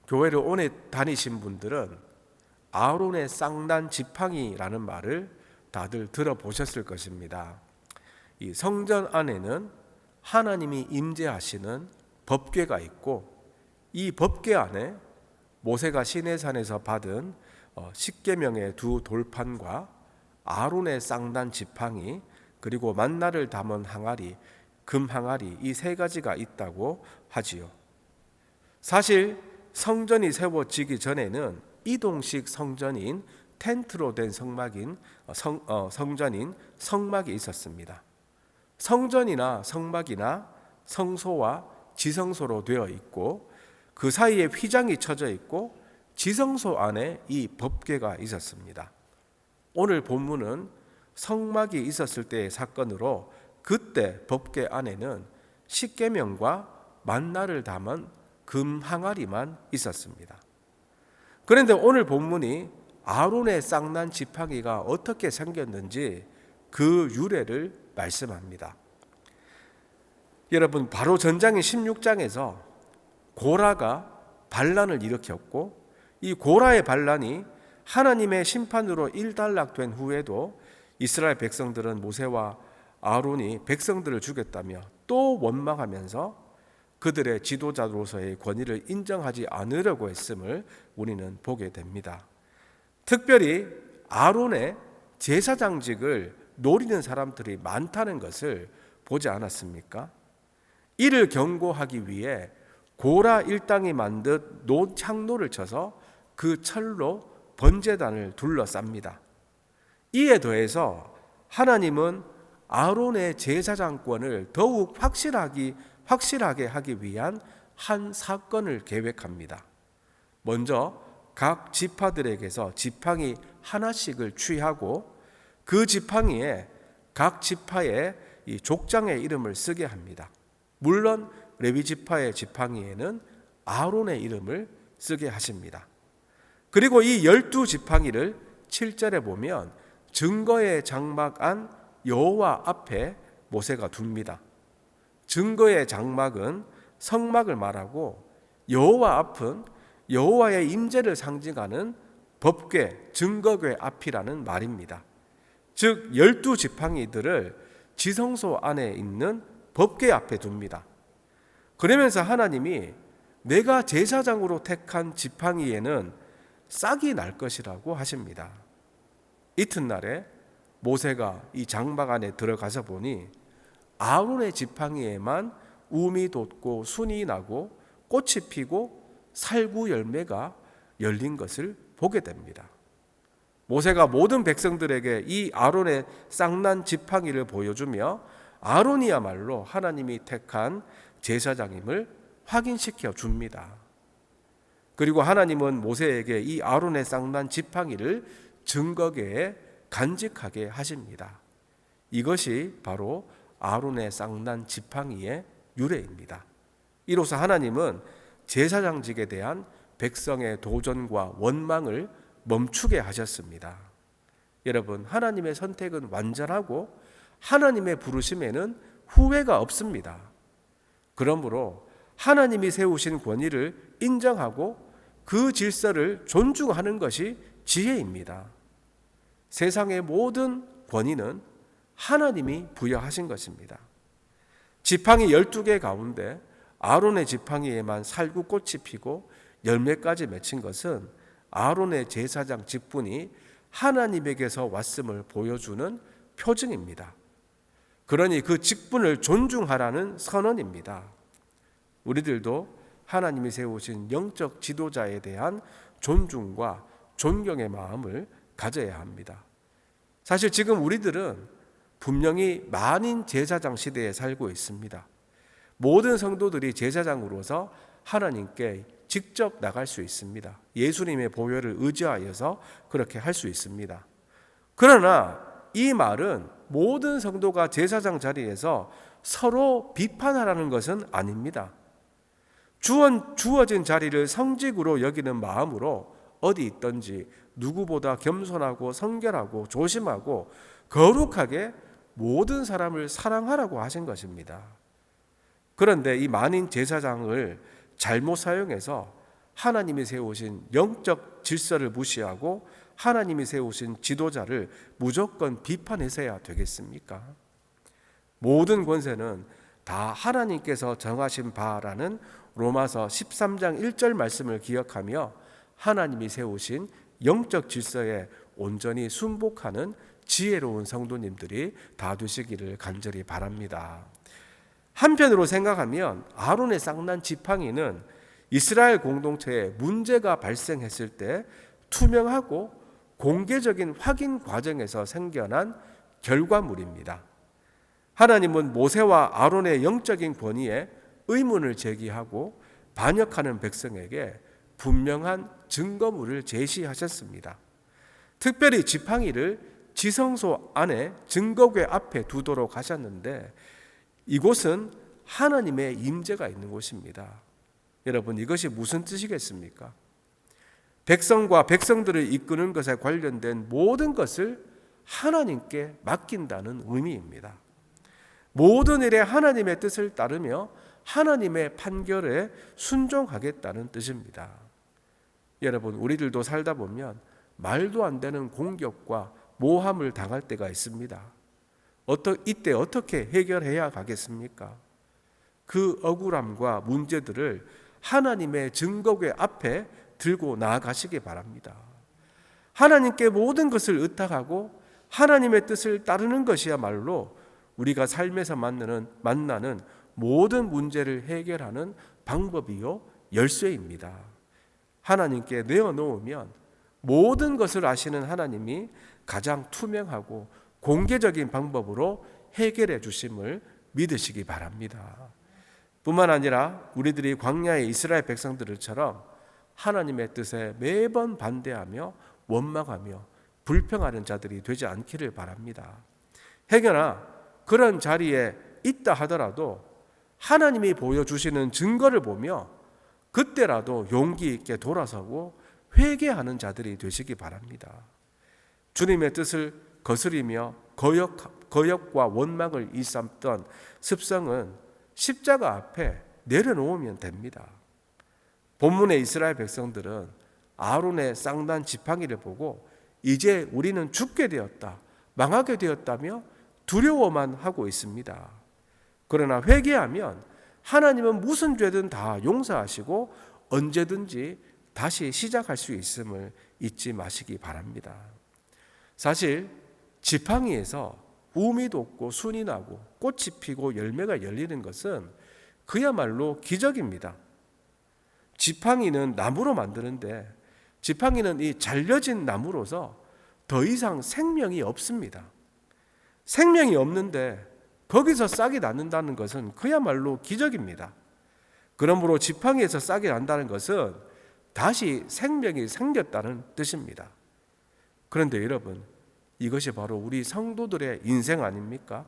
교회를 오래 다니신 분들은 아론의 쌍난 지팡이라는 말을 다들 들어보셨을 것입니다. 이 성전 안에는 하나님이 임재하시는 법궤가 있고, 이 법궤 안에 모세가 시내산에서 받은 십계명의 두 돌판과 아론의 쌍난 지팡이, 그리고 만나를 담은 항아리, 금 항아리, 이 세 가지가 있다고 하지요. 사실 성전이 세워지기 전에는 이동식 성전인 텐트로 된 성전인 성막이 있었습니다. 성전이나 성막이나 성소와 지성소로 되어 있고, 그 사이에 휘장이 쳐져 있고, 지성소 안에 이 법궤가 있었습니다. 오늘 본문은 성막이 있었을 때의 사건으로, 그때 법궤 안에는 십계명과 만나를 담은 금 항아리만 있었습니다. 그런데 오늘 본문이 아론의 쌍난 지팡이가 어떻게 생겼는지 그 유래를 말씀합니다. 여러분, 바로 전장인 16장에서 고라가 반란을 일으켰고, 이 고라의 반란이 하나님의 심판으로 일단락된 후에도 이스라엘 백성들은 모세와 아론이 백성들을 죽였다며 또 원망하면서 그들의 지도자로서의 권위를 인정하지 않으려고 했음을 우리는 보게 됩니다. 특별히 아론의 제사장직을 노리는 사람들이 많다는 것을 보지 않았습니까? 이를 경고하기 위해 고라 일당이 만든 노창로를 쳐서 그 철로 번제단을 둘러쌉니다. 이에 더해서 하나님은 아론의 제사장권을 더욱 확실하게 하기 위한 한 사건을 계획합니다. 먼저 각 지파들에게서 지팡이 하나씩을 취하고, 그 지팡이에 각 지파의 이 족장의 이름을 쓰게 합니다. 물론 레위 지파의 지팡이에는 아론의 이름을 쓰게 하십니다. 그리고 이 12지팡이를 7절에 보면 증거의 장막 안 여호와 앞에 모세가 둡니다. 증거의 장막은 성막을 말하고, 여호와 앞은 여호와의 임재를 상징하는 법궤, 증거궤 앞이라는 말입니다. 즉 12지팡이들을 지성소 안에 있는 법궤 앞에 둡니다. 그러면서 하나님이 내가 제사장으로 택한 지팡이에는 싹이 날 것이라고 하십니다. 이튿날에 모세가 이 장막 안에 들어가서 보니 아론의 지팡이에만 움이 돋고 순이 나고 꽃이 피고 살구 열매가 열린 것을 보게 됩니다. 모세가 모든 백성들에게 이 아론의 쌍난 지팡이를 보여주며 아론이야말로 하나님이 택한 제사장임을 확인시켜 줍니다. 그리고 하나님은 모세에게 이 아론의 쌍난 지팡이를 증거궤에 간직하게 하십니다. 이것이 바로 아론의 쌍난 지팡이의 유래입니다. 이로써 하나님은 제사장직에 대한 백성의 도전과 원망을 멈추게 하셨습니다. 여러분, 하나님의 선택은 완전하고 하나님의 부르심에는 후회가 없습니다. 그러므로 하나님이 세우신 권위를 인정하고 그 질서를 존중하는 것이 지혜입니다. 세상의 모든 권위는 하나님이 부여하신 것입니다. 지팡이 12개 가운데 아론의 지팡이에만 살구꽃이 피고 열매까지 맺힌 것은 아론의 제사장 직분이 하나님에게서 왔음을 보여주는 표징입니다. 그러니 그 직분을 존중하라는 선언입니다. 우리들도 하나님이 세우신 영적 지도자에 대한 존중과 존경의 마음을 가져야 합니다. 사실 지금 우리들은 분명히 만인 제사장 시대에 살고 있습니다. 모든 성도들이 제사장으로서 하나님께 직접 나갈 수 있습니다. 예수님의 보혈을 의지하여서 그렇게 할 수 있습니다. 그러나 이 말은 모든 성도가 제사장 자리에서 서로 비판하라는 것은 아닙니다. 주어진 자리를 성직으로 여기는 마음으로 어디 있든지 누구보다 겸손하고 성결하고 조심하고 거룩하게 모든 사람을 사랑하라고 하신 것입니다. 그런데 이 만인 제사장을 잘못 사용해서 하나님이 세우신 영적 질서를 무시하고 하나님이 세우신 지도자를 무조건 비판해서야 되겠습니까? 모든 권세는 다 하나님께서 정하신 바라는 로마서 13장 1절 말씀을 기억하며 하나님이 세우신 영적 질서에 온전히 순복하는 지혜로운 성도님들이 다 되시기를 간절히 바랍니다. 한편으로 생각하면 아론의 쌍난 지팡이는 이스라엘 공동체에 문제가 발생했을 때 투명하고 공개적인 확인 과정에서 생겨난 결과물입니다. 하나님은 모세와 아론의 영적인 권위에 의문을 제기하고 반역하는 백성에게 분명한 증거물을 제시하셨습니다. 특별히 지팡이를 지성소 안에 증거궤 앞에 두도록 하셨는데 이곳은 하나님의 임재가 있는 곳입니다. 여러분, 이것이 무슨 뜻이겠습니까? 백성과 백성들을 이끄는 것에 관련된 모든 것을 하나님께 맡긴다는 의미입니다. 모든 일에 하나님의 뜻을 따르며 하나님의 판결에 순종하겠다는 뜻입니다. 여러분, 우리들도 살다 보면 말도 안 되는 공격과 모함을 당할 때가 있습니다. 이때 어떻게 해결해야 가겠습니까? 그 억울함과 문제들을 하나님의 증거궤 앞에 들고 나아가시기 바랍니다. 하나님께 모든 것을 의탁하고 하나님의 뜻을 따르는 것이야말로 우리가 삶에서 만나는 모든 문제를 해결하는 방법이요 열쇠입니다. 하나님께 내어놓으면 모든 것을 아시는 하나님이 가장 투명하고 공개적인 방법으로 해결해 주심을 믿으시기 바랍니다. 뿐만 아니라 우리들이 광야의 이스라엘 백성들처럼 하나님의 뜻에 매번 반대하며 원망하며 불평하는 자들이 되지 않기를 바랍니다. 행여나 그런 자리에 있다 하더라도 하나님이 보여주시는 증거를 보며 그때라도 용기 있게 돌아서고 회개하는 자들이 되시기 바랍니다. 주님의 뜻을 거스리며 거역과 원망을 일삼던 습성은 십자가 앞에 내려놓으면 됩니다. 본문의 이스라엘 백성들은 아론의 쌍난 지팡이를 보고 이제 우리는 죽게 되었다, 망하게 되었다며 두려워만 하고 있습니다. 그러나 회개하면 하나님은 무슨 죄든 다 용서하시고 언제든지 다시 시작할 수 있음을 잊지 마시기 바랍니다. 사실 지팡이에서 우미 돋고 순이 나고 꽃이 피고 열매가 열리는 것은 그야말로 기적입니다. 지팡이는 나무로 만드는데 지팡이는 이 잘려진 나무로서 더 이상 생명이 없습니다. 생명이 없는데 거기서 싹이 낳는다는 것은 그야말로 기적입니다. 그러므로 지팡이에서 싹이 난다는 것은 다시 생명이 생겼다는 뜻입니다. 그런데 여러분, 이것이 바로 우리 성도들의 인생 아닙니까?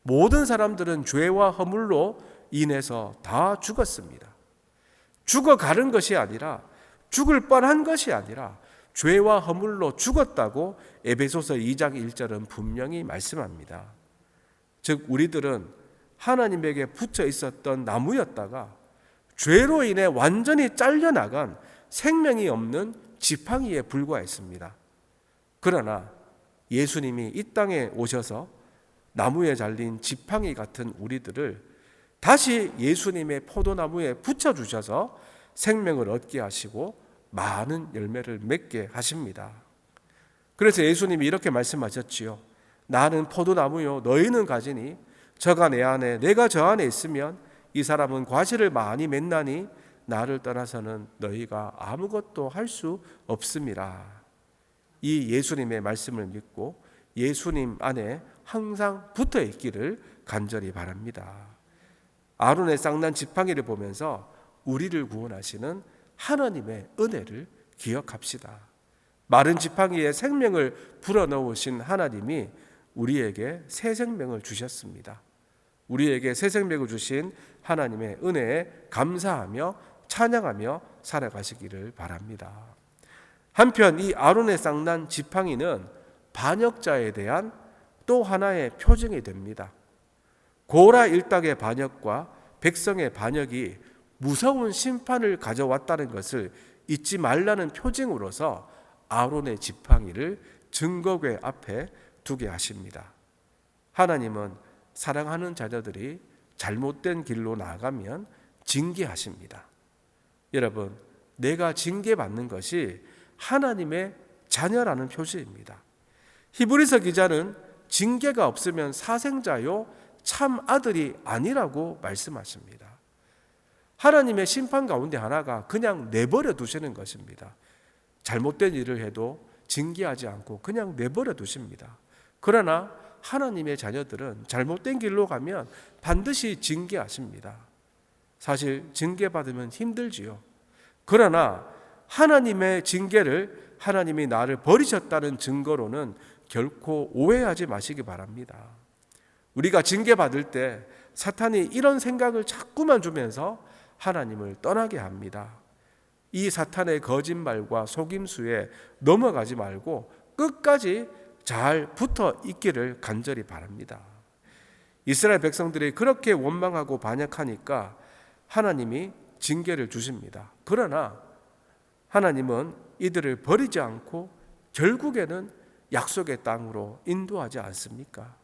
모든 사람들은 죄와 허물로 인해서 다 죽었습니다. 죽어가는 것이 아니라, 죽을 뻔한 것이 아니라 죄와 허물로 죽었다고 에베소서 2장 1절은 분명히 말씀합니다. 즉 우리들은 하나님에게 붙여 있었던 나무였다가 죄로 인해 완전히 잘려나간 생명이 없는 지팡이에 불과했습니다. 그러나 예수님이 이 땅에 오셔서 나무에 잘린 지팡이 같은 우리들을 다시 예수님의 포도나무에 붙여주셔서 생명을 얻게 하시고 많은 열매를 맺게 하십니다. 그래서 예수님이 이렇게 말씀하셨지요. 나는 포도나무요 너희는 가지니 저가 내 안에 내가 저 안에 있으면 이 사람은 과실을 많이 맺나니 나를 떠나서는 너희가 아무것도 할 수 없음이라. 이 예수님의 말씀을 믿고 예수님 안에 항상 붙어 있기를 간절히 바랍니다. 아론의 쌍난 지팡이를 보면서 우리를 구원하시는 하나님의 은혜를 기억합시다. 마른 지팡이에 생명을 불어넣으신 하나님이 우리에게 새 생명을 주셨습니다. 우리에게 새 생명을 주신 하나님의 은혜에 감사하며 찬양하며 살아가시기를 바랍니다. 한편 이 아론의 쌍난 지팡이는 반역자에 대한 또 하나의 표징이 됩니다. 고라 일당의 반역과 백성의 반역이 무서운 심판을 가져왔다는 것을 잊지 말라는 표징으로서 아론의 지팡이를 증거궤 앞에 두게 하십니다. 하나님은 사랑하는 자녀들이 잘못된 길로 나아가면 징계하십니다. 여러분, 내가 징계받는 것이 하나님의 자녀라는 표시입니다. 히브리서 기자는 징계가 없으면 사생자요 참 아들이 아니라고 말씀하십니다. 하나님의 심판 가운데 하나가 그냥 내버려 두시는 것입니다. 잘못된 일을 해도 징계하지 않고 그냥 내버려 두십니다. 그러나 하나님의 자녀들은 잘못된 길로 가면 반드시 징계하십니다. 사실 징계받으면 힘들지요. 그러나 하나님의 징계를 하나님이 나를 버리셨다는 증거로는 결코 오해하지 마시기 바랍니다. 우리가 징계받을 때 사탄이 이런 생각을 자꾸만 주면서 하나님을 떠나게 합니다. 이 사탄의 거짓말과 속임수에 넘어가지 말고 끝까지 잘 붙어 있기를 간절히 바랍니다. 이스라엘 백성들이 그렇게 원망하고 반역하니까 하나님이 징계를 주십니다. 그러나 하나님은 이들을 버리지 않고 결국에는 약속의 땅으로 인도하지 않습니까?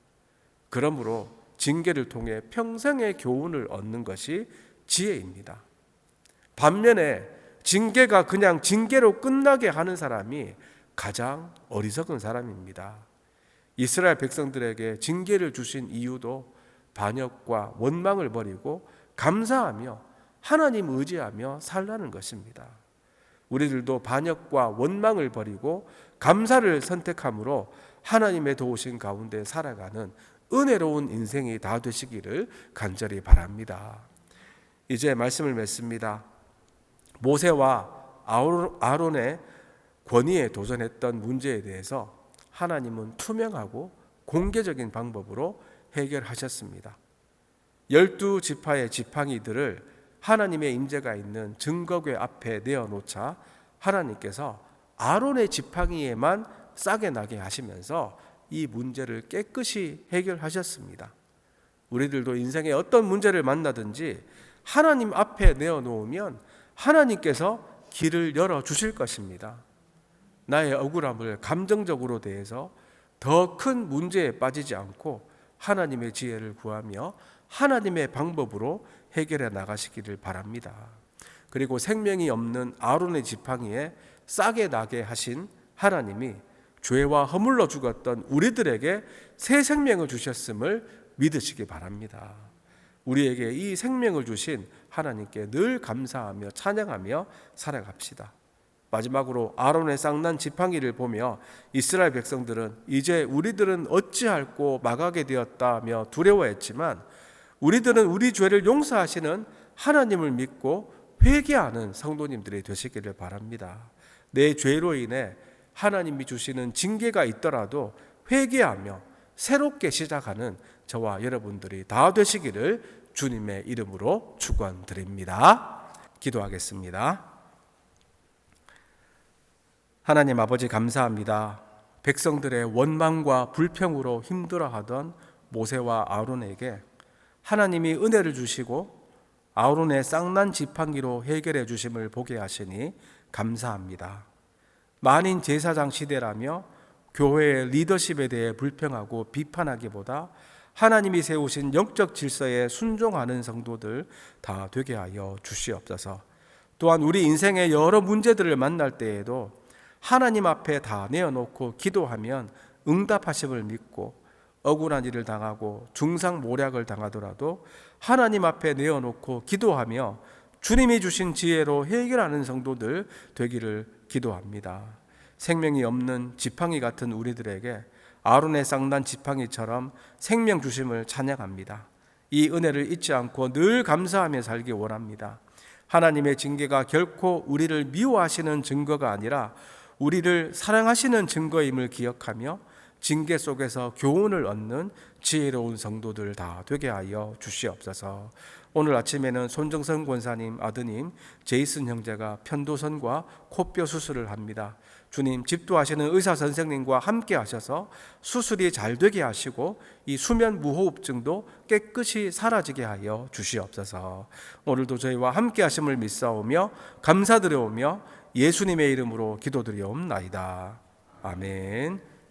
그러므로 징계를 통해 평생의 교훈을 얻는 것이 지혜입니다. 반면에 징계가 그냥 징계로 끝나게 하는 사람이 가장 어리석은 사람입니다. 이스라엘 백성들에게 징계를 주신 이유도 반역과 원망을 버리고 감사하며 하나님 의지하며 살라는 것입니다. 우리들도 반역과 원망을 버리고 감사를 선택함으로 하나님의 도우신 가운데 살아가는 은혜로운 인생이 다 되시기를 간절히 바랍니다. 이제 말씀을 맺습니다. 모세와 아론의 권위에 도전했던 문제에 대해서 하나님은 투명하고 공개적인 방법으로 해결하셨습니다. 12지파의 지팡이들을 하나님의 임재가 있는 증거궤 앞에 내어놓자 하나님께서 아론의 지팡이에만 싸게 나게 하시면서 이 문제를 깨끗이 해결하셨습니다. 우리들도 인생에 어떤 문제를 만나든지 하나님 앞에 내어놓으면 하나님께서 길을 열어주실 것입니다. 나의 억울함을 감정적으로 대해서 더 큰 문제에 빠지지 않고 하나님의 지혜를 구하며 하나님의 방법으로 해결해 나가시기를 바랍니다. 그리고 생명이 없는 아론의 지팡이에 싸게 나게 하신 하나님이 죄와 허물러 죽었던 우리들에게 새 생명을 주셨음을 믿으시기 바랍니다. 우리에게 이 생명을 주신 하나님께 늘 감사하며 찬양하며 살아갑시다. 마지막으로 아론의 쌍난 지팡이를 보며 이스라엘 백성들은 이제 우리들은 어찌할꼬 망하게 되었다며 두려워했지만 우리들은 우리 죄를 용서하시는 하나님을 믿고 회개하는 성도님들이 되시기를 바랍니다. 내 죄로 인해 하나님이 주시는 징계가 있더라도 회개하며 새롭게 시작하는 저와 여러분들이 다 되시기를 주님의 이름으로 축원드립니다. 기도하겠습니다. 하나님 아버지 감사합니다. 백성들의 원망과 불평으로 힘들어하던 모세와 아론에게 하나님이 은혜를 주시고 아론의 쌍난 지팡이로 해결해 주심을 보게 하시니 감사합니다. 만인 제사장 시대라며 교회의 리더십에 대해 불평하고 비판하기보다 하나님이 세우신 영적 질서에 순종하는 성도들 다 되게 하여 주시옵소서. 또한 우리 인생의 여러 문제들을 만날 때에도 하나님 앞에 다 내어놓고 기도하면 응답하심을 믿고 억울한 일을 당하고 중상모략을 당하더라도 하나님 앞에 내어놓고 기도하며 주님이 주신 지혜로 해결하는 성도들 되기를 기도합니다. 생명이 없는 지팡이 같은 우리들에게 아론의 쌍난 지팡이처럼 생명 주심을 찬양합니다. 이 은혜를 잊지 않고 늘 감사하며 살기 원합니다. 하나님의 징계가 결코 우리를 미워하시는 증거가 아니라 우리를 사랑하시는 증거임을 기억하며 징계 속에서 교훈을 얻는 지혜로운 성도들 다 되게 하여 주시옵소서. 오늘 아침에는 손정선 권사님 아드님 제이슨 형제가 편도선과 코뼈 수술을 합니다. 주님, 집도하시는 의사 선생님과 함께 하셔서 수술이 잘 되게 하시고 이 수면 무호흡증도 깨끗이 사라지게 하여 주시옵소서. 오늘도 저희와 함께 하심을 믿사오며 감사드려오며 예수님의 이름으로 기도드리옵나이다. 아멘.